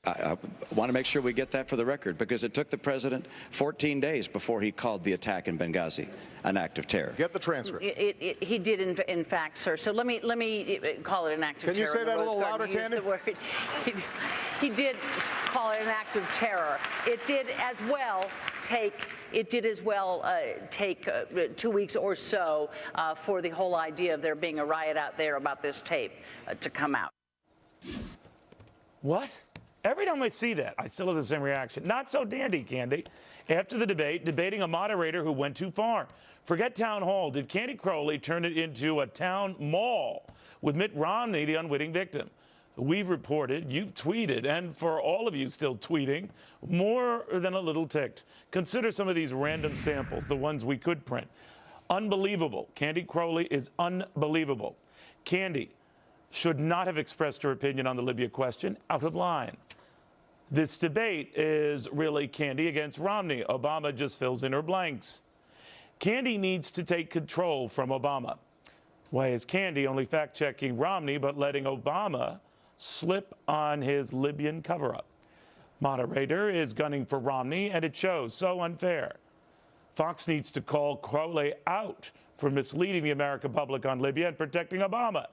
I want to make sure we get that for the record, because it took the president 14 days before he called the attack in Benghazi an act of terror. Get the transcript. He did, in fact, sir. So let me call it an act of terror. Can you say that a little louder, Candy? He did call it an act of terror. It did as well take 2 weeks or so for the whole idea of there being a riot out there about this tape to come out. What? Every time I see that, I still have the same reaction. Not so dandy, Candy. After the debate, debating a moderator who went too far. Forget town hall. Did Candy Crowley turn it into a town mall with Mitt Romney, the unwitting victim? We've reported, you've tweeted, and for all of you still tweeting, more than a little ticked. Consider some of these random samples, the ones we could print. Unbelievable. Candy Crowley is unbelievable. Candy should not have expressed her opinion on the Libya question. Out of line. This debate is really Candy against Romney. Obama just fills in her blanks. Candy needs to take control from Obama. Why is Candy only fact-checking Romney but letting Obama slip on his Libyan cover-up? Moderator is gunning for Romney, and it shows. So unfair. Fox needs to call Crowley out for misleading the American public on Libya and protecting Obama.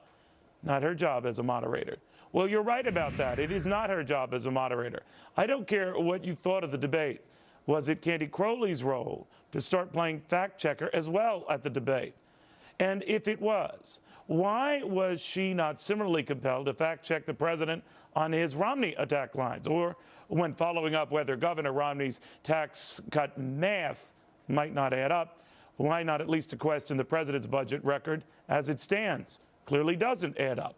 Not her job as a moderator. Well, you're right about that. It is not her job as a moderator. I don't care what you thought of the debate. Was it Candy Crowley's role to start playing fact-checker as well at the debate? And if it was, why was she not similarly compelled to fact-check the president on his Romney attack lines? Or when following up whether Governor Romney's tax cut math might not add up, why not at least to question the president's budget record as it stands? Clearly doesn't add up.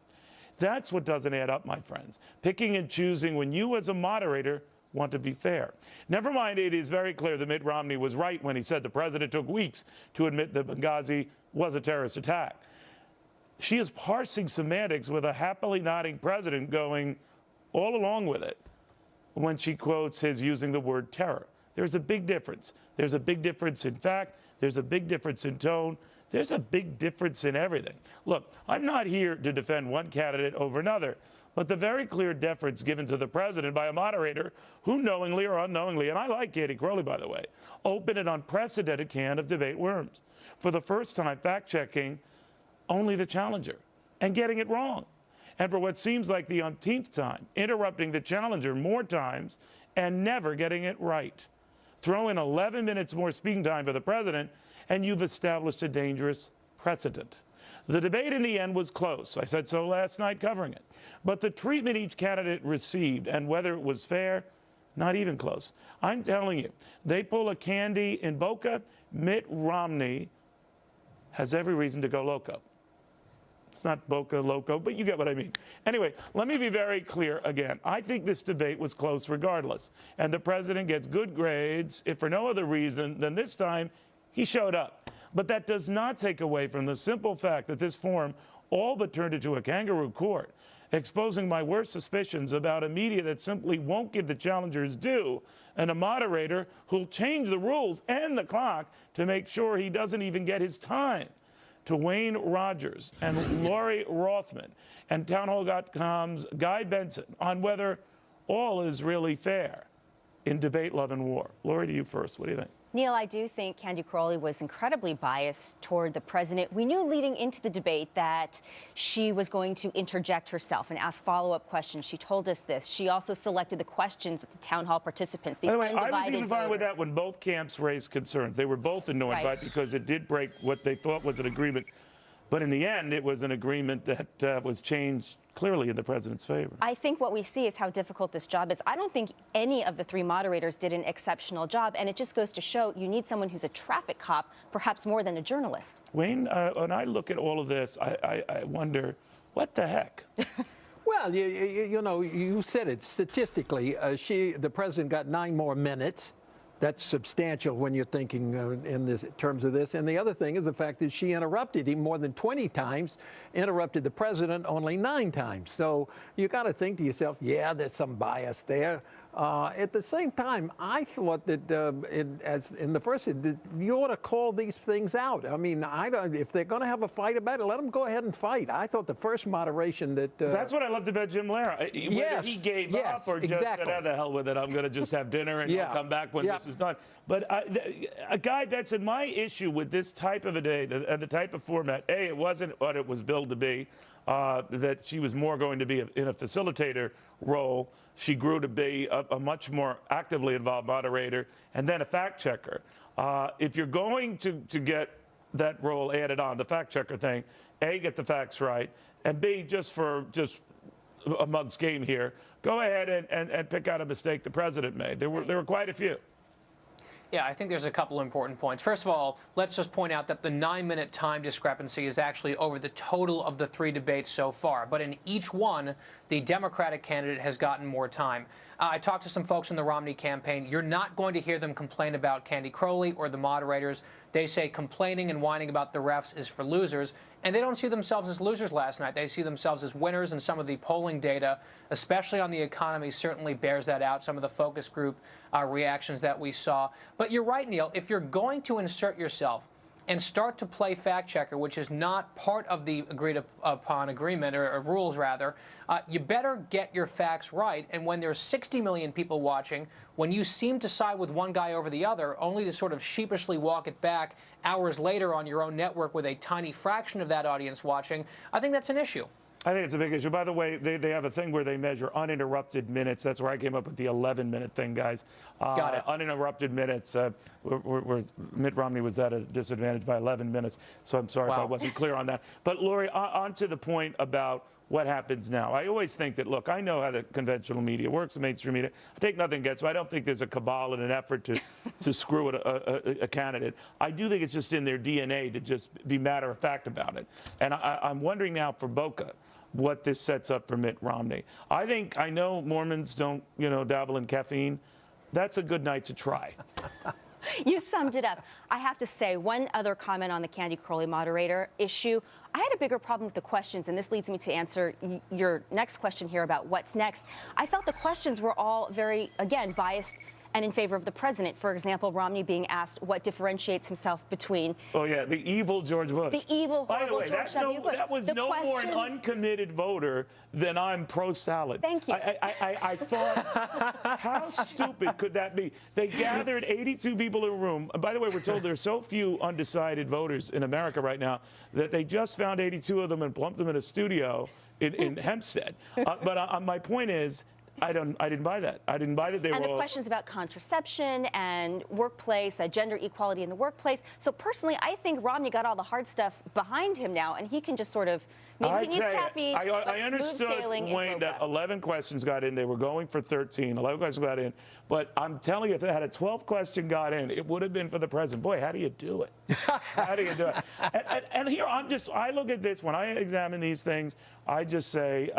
That's what doesn't add up, my friends. Picking and choosing when you as a moderator want to be fair. Never mind, it is very clear that Mitt Romney was right when he said the president took weeks to admit that Benghazi was a terrorist attack. She is parsing semantics with a happily nodding president going all along with it when she quotes his using the word terror. There's a big difference. There's a big difference in fact. There's a big difference in tone. There's a big difference in everything. Look, I'm not here to defend one candidate over another, but the very clear deference given to the president by a moderator who knowingly or unknowingly, and I like Candy Crowley, by the way, opened an unprecedented can of debate worms. For the first time, fact-checking only the challenger and getting it wrong. And for what seems like the umpteenth time, interrupting the challenger more times and never getting it right. Throw in 11 minutes more speaking time for the president, and you've established a dangerous precedent. The debate in the end was close. I said so last night covering it. But the treatment each candidate received and whether it was fair, not even close. I'm telling you, they pull a Candy in Boca, Mitt Romney has every reason to go loco. It's not Boca Loco, but you get what I mean. Anyway, let me be very clear again. I think this debate was close regardless. And the president gets good grades, if for no other reason than this time he showed up. But that does not take away from the simple fact that this forum all but turned into a kangaroo court, exposing my worst suspicions about a media that simply won't give the challengers due and a moderator who'll change the rules and the clock to make sure he doesn't even get his time. To Wayne Rogers and Lori Rothman and townhall.com's Guy Benson on whether all is really fair in debate, love, and war. Lori, to you first. What do you think? Neil, I do think Candy Crowley was incredibly biased toward the president. We knew leading into the debate that she was going to interject herself and ask follow-up questions. She told us this. She also selected the questions that the town hall participants, these undivided voters. I was even fine with that when both camps raised concerns. They were both annoyed by it because it did break what they thought was an agreement. But in the end, it was an agreement that was changed clearly in the president's favor. I think what we see is how difficult this job is. I don't think any of the three moderators did an exceptional job, and it just goes to show you need someone who's a traffic cop, perhaps more than a journalist. Wayne, when I look at all of this, I wonder, what the heck? Well, you know, you said it. Statistically, the president got 9 more minutes. That's substantial when you're thinking in terms of this. And the other thing is the fact that she interrupted him more than 20 times, interrupted the president only 9 times. So you got to think to yourself, yeah, there's some bias there. At the same time, I thought that as in the first, you ought to call these things out. I mean, if they're going to have a fight about it, let them go ahead and fight. I thought the first moderation that... That's what I loved about Jim Lehrer. Whether he gave up or just said, "Oh, the hell with it, I'm going to just have dinner and I'll come back when this is done." But Guy Benson, my issue with this type of a day and the type of format, it wasn't what it was billed to be, that she was more going to be in a facilitator role. She grew to be a much more actively involved moderator and then a fact checker. If you're going to get that role added on, the fact checker thing, A, get the facts right, and B, just a mug's game here, go ahead and pick out a mistake the president made. There were quite a few. Yeah, I think there's a couple important points. First of all, let's just point out that the 9-minute time discrepancy is actually over the total of the 3 debates so far. But in each one, the Democratic candidate has gotten more time. I talked to some folks in the Romney campaign. You're not going to hear them complain about Candy Crowley or the moderators. They say complaining and whining about the refs is for losers. And they don't see themselves as losers last night. They see themselves as winners, and some of the polling data, especially on the economy, certainly bears that out, some of the focus group reactions that we saw. But you're right, Neil. If you're going to insert yourself and start to play fact checker, which is not part of the agreed upon agreement, or rules rather, you better get your facts right. And when there's 60 million people watching, when you seem to side with one guy over the other, only to sort of sheepishly walk it back hours later on your own network with a tiny fraction of that audience watching, I think that's an issue. I think it's a big issue. By the way, they have a thing where they measure uninterrupted minutes. That's where I came up with the 11-minute thing, guys. Got it. Uninterrupted minutes. Where Mitt Romney was at a disadvantage by 11 minutes. So I'm sorry if I wasn't clear on that. But, Lori, on to the point about what happens now. I always think that, look, I know how the conventional media works, the mainstream media. I take nothing against it. I don't think there's a cabal and an effort to screw a candidate. I do think it's just in their DNA to just be matter-of-fact about it. And I'm wondering now for Boca what this sets up for Mitt Romney. I know Mormons don't, dabble in caffeine. That's a good night to try. You summed it up. I have to say, one other comment on the Candy Crowley moderator issue. I had a bigger problem with the questions, and this leads me to answer your next question here about what's next. I felt the questions were all very, again, biased and in favor of the president. For example, Romney being asked what differentiates himself between... Oh, yeah, the evil George Bush. The evil, horrible George W. Bush. That was no more an uncommitted voter than I'm pro-salad. Thank you. I thought, how stupid could that be? They gathered 82 people in a room. By the way, we're told there's so few undecided voters in America right now that they just found 82 of them and plumped them in a studio in Hempstead. But my point is, I didn't buy that. I didn't buy that they were. And the questions about contraception and workplace, gender equality in the workplace. So personally, I think Romney got all the hard stuff behind him now, and he can just sort of, maybe he needs caffeine. I understood, Wayne, that 11 questions got in. They were going for 13. 11 questions got in. But I'm telling you, if they had a 12th question got in, it would have been for the president. Boy, how do you do it? How do you do it? And here, I look at this, when I examine these things, I just say,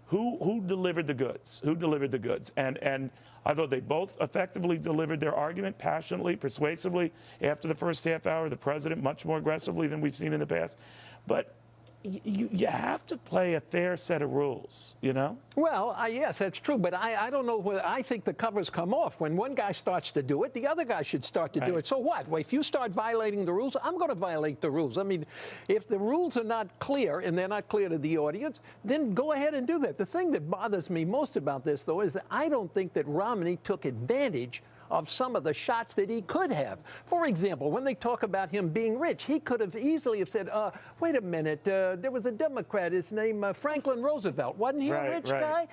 who delivered the goods? Who delivered the goods? And I thought they both effectively delivered their argument passionately, persuasively. After the first half hour, the president much more aggressively than we've seen in the past. But you have to play a fair set of rules, Well, yes, that's true. But I don't know whether I think the covers come off. When one guy starts to do it, the other guy should start to do it. So what? Well, if you start violating the rules, I'm going to violate the rules. I mean, if the rules are not clear and they're not clear to the audience, then go ahead and do that. The thing that bothers me most about this, though, is that I don't think that Romney took advantage of some of the shots that he could have. For example, when they talk about him being rich, he could have easily have said, wait a minute, there was a Democrat, his name Franklin Roosevelt. Wasn't he a rich guy?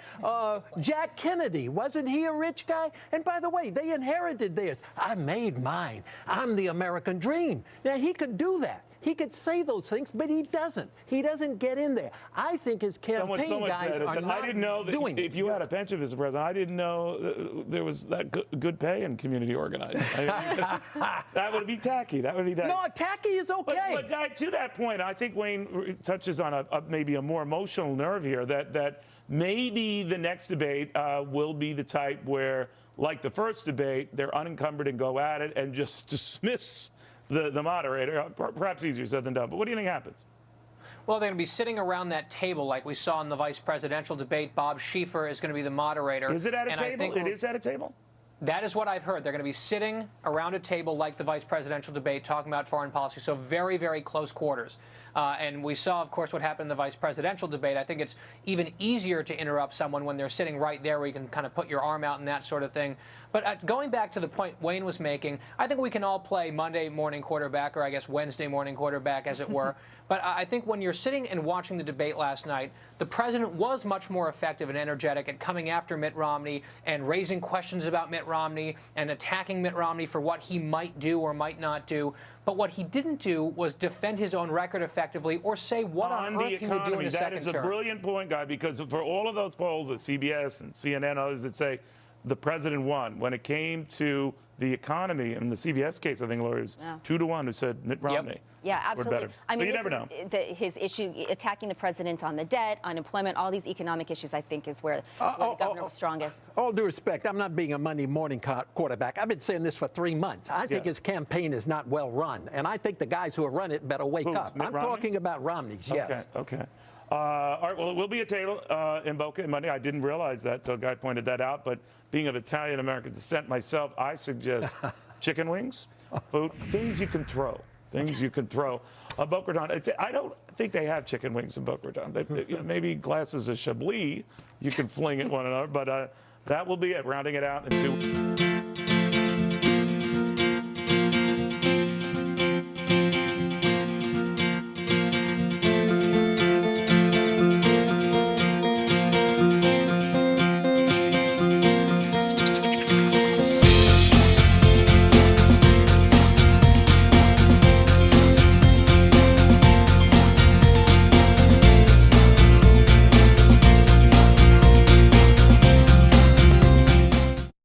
Jack Kennedy, wasn't he a rich guy? And by the way, they inherited theirs. I made mine. I'm the American dream. Now, he could do that. He could say those things, but he doesn't. He doesn't get in there. I think his campaign guys are not I didn't know that doing if you had a pension, Mr. President, I didn't know there was that good pay in community organizing. That would be tacky. That would be tacky. No, tacky is okay. But Guy, to that point, I think Wayne touches on maybe a more emotional nerve here, that maybe the next debate will be the type where, like the first debate, they're unencumbered and go at it and just dismiss the moderator. Perhaps easier said than done. But what do you think happens? Well, they're going to be sitting around that table like we saw in the vice presidential debate. Bob Schieffer is going to be the moderator. Is it at a and table? It is at a table? That is what I've heard. They're going to be sitting around a table like the vice presidential debate, talking about foreign policy. So very, very close quarters. And we saw, of course, what happened in the vice presidential debate. I think it's even easier to interrupt someone when they're sitting right there where you can kind of put your arm out and that sort of thing. But going back to the point Wayne was making, I think we can all play Monday morning quarterback, or I guess Wednesday morning quarterback, as it were. But I think when you're sitting and watching the debate last night, the president was much more effective and energetic at coming after Mitt Romney and raising questions about Mitt Romney and attacking Mitt Romney for what he might do or might not do. But what he didn't do was defend his own record effectively or say what on earth he would do in a second term. That is a brilliant point, Guy, because for all of those polls at CBS and CNN, others that say the president won, when it came to the economy, in the CBS case, I think, Lori, was 2-1 who said Mitt Romney. Yep. Yeah, absolutely. I mean, so you never know. His issue, attacking the president on the debt, unemployment, all these economic issues, I think, is where the governor was strongest. All due respect, I'm not being a Monday morning quarterback. I've been saying this for 3 months. I think his campaign is not well run, and I think the guys who run it better wake up. Mitt I'm Romney's? talking about Romney's, yes. Okay. All right, well, it will be a table in Boca Monday. I didn't realize that until a guy pointed that out, but being of Italian-American descent myself, I suggest chicken wings, food, things you can throw. Things you can throw. Boca Raton, I don't think they have chicken wings in Boca Raton. Maybe glasses of Chablis you can fling at one another, but that will be it, rounding it out in 2.